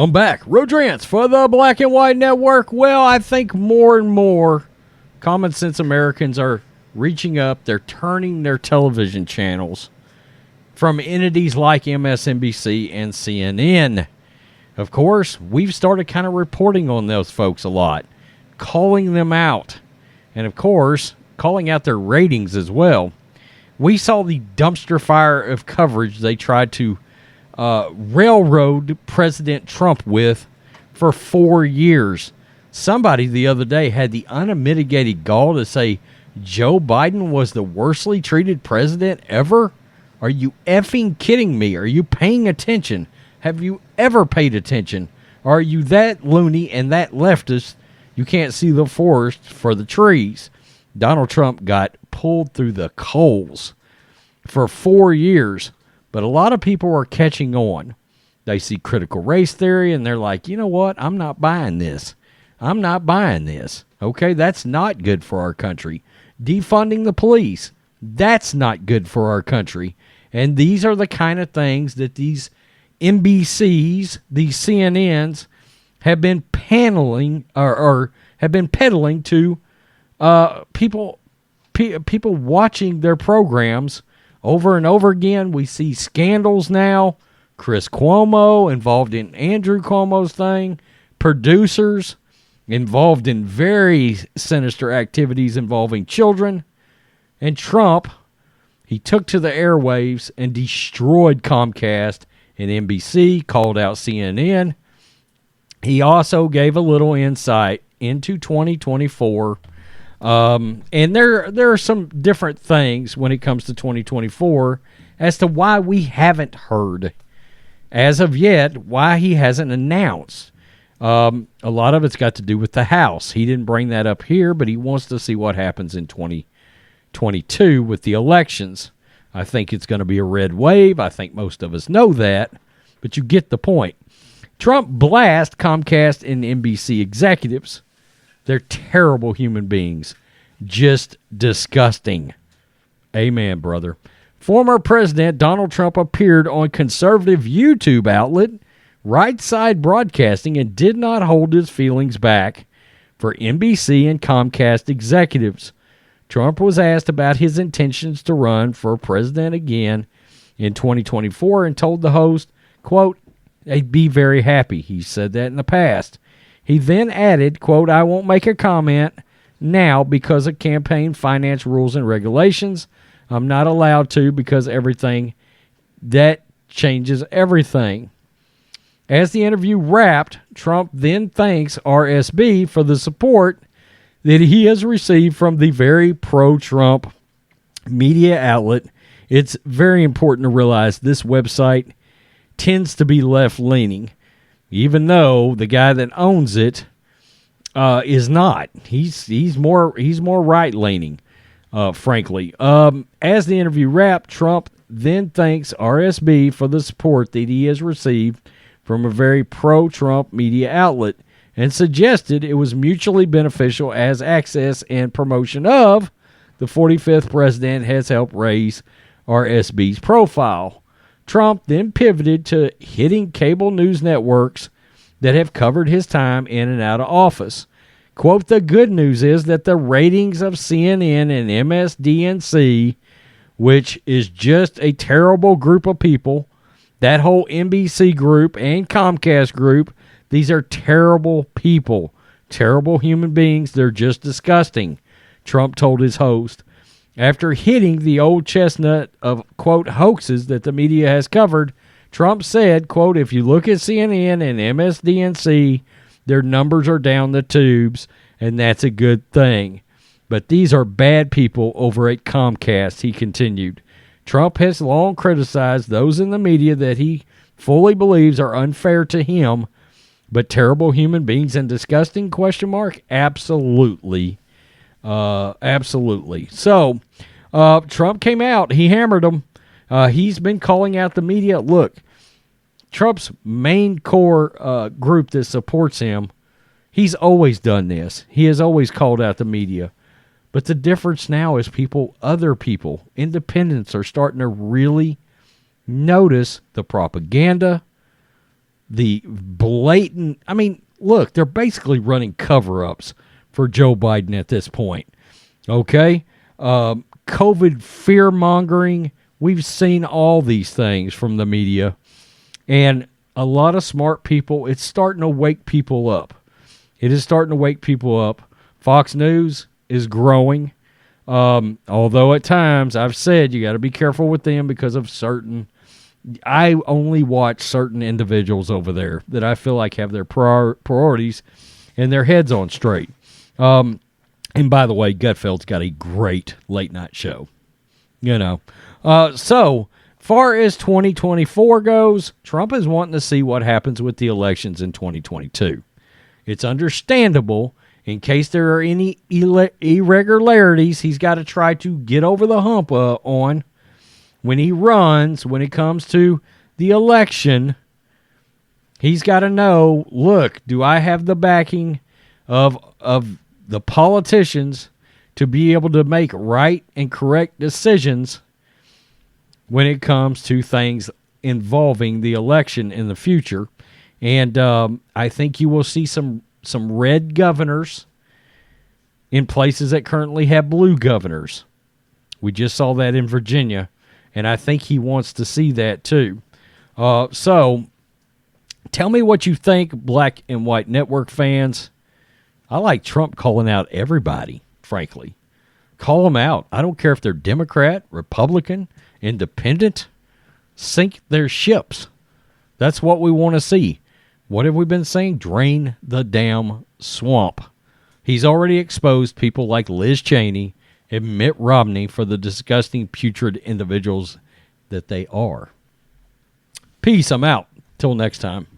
I'm back. Rodrance for the Black and White Network. Well, I think more and more common sense Americans are reaching up. They're turning their television channels from entities like MSNBC and CNN. Of course, we've started kind of reporting on those folks a lot, calling them out, and of course, calling out their ratings as well. We saw the dumpster fire of coverage they tried to railroad President Trump with for 4 years. Somebody the other day had the unmitigated gall to say Joe Biden was the worstly treated president ever. Are you effing kidding me? Are you paying attention? Have you ever paid attention? Are you that loony and that leftist you can't see the forest for the trees? Donald Trump got pulled through the coals for 4 years. But a lot of people are catching on. They see critical race theory and they're like, you know what? I'm not buying this. I'm not buying this. Okay, that's not good for our country. Defunding the police, that's not good for our country. And these are the kind of things that these NBCs, these CNNs, have been paneling or have been peddling to people watching their programs. Over and over again, we see scandals now. Chris Cuomo involved in Andrew Cuomo's thing. Producers involved in very sinister activities involving children. And Trump, he took to the airwaves and destroyed Comcast and NBC, called out CNN. He also gave a little insight into 2024. And there are some different things when it comes to 2024 as to why we haven't heard, as of yet, why he hasn't announced. A lot of it's got to do with the House. He didn't bring that up here, but he wants to see what happens in 2022 with the elections. I think it's going to be a red wave. I think most of us know that, but you get the point. Trump blast Comcast and NBC executives. They're terrible human beings. Just disgusting. Amen, brother. Former President Donald Trump appeared on conservative YouTube outlet Right Side Broadcasting and did not hold his feelings back for NBC and Comcast executives. Trump was asked about his intentions to run for president again in 2024 and told the host, quote, "I'd be very happy." He said that in the past. He then added, quote, "I won't make a comment now because of campaign finance rules and regulations. I'm not allowed to because everything that changes everything." As the interview wrapped, Trump then thanks RSB for the support that he has received from the very pro-Trump media outlet. It's very important to realize this website tends to be left-leaning, even though the guy that owns it is not. He's more right-leaning, frankly. As the interview wrapped, Trump then thanks RSB for the support that he has received from a very pro-Trump media outlet and suggested it was mutually beneficial as access and promotion of the 45th president has helped raise RSB's profile. Trump then pivoted to hitting cable news networks that have covered his time in and out of office. Quote, "The good news is that the ratings of CNN and MSDNC, which is just a terrible group of people, that whole NBC group and Comcast group, these are terrible people, terrible human beings. They're just disgusting," Trump told his host. After hitting the old chestnut of, quote, hoaxes that the media has covered, Trump said, quote, "If you look at CNN and MSDNC, their numbers are down the tubes, and that's a good thing. But these are bad people over at Comcast," he continued. Trump has long criticized those in the media that he fully believes are unfair to him, but terrible human beings and disgusting, question mark? Absolutely. Absolutely. So, Trump came out. He hammered them. He's been calling out the media. Look, Trump's main core group that supports him, he's always done this. He has always called out the media. But the difference now is other people, independents, are starting to really notice the propaganda, the blatant, I mean, look, they're basically running cover-ups for Joe Biden at this point. Okay? COVID fear-mongering. We've seen all these things from the media. And a lot of smart people, it's starting to wake people up. It is starting to wake people up. Fox News is growing. Although at times I've said you got to be careful with them because of I only watch certain individuals over there that I feel like have their priorities and their heads on straight. And by the way, Gutfeld's got a great late night show. So far as 2024 goes, Trump is wanting to see what happens with the elections in 2022. It's understandable. In case there are any irregularities, he's got to try to get over the hump on when he runs. When it comes to the election, he's got to know, look, do I have the backing of the politicians to be able to make right and correct decisions when it comes to things involving the election in the future. And I think you will see some red governors in places that currently have blue governors. We just saw that in Virginia, and I think he wants to see that too. So tell me what you think, Black and White Network fans. I like Trump calling out everybody, frankly. Call them out. I don't care if they're Democrat, Republican, Independent. Sink their ships. That's what we want to see. What have we been saying? Drain the damn swamp. He's already exposed people like Liz Cheney and Mitt Romney for the disgusting, putrid individuals that they are. Peace. I'm out. Till next time.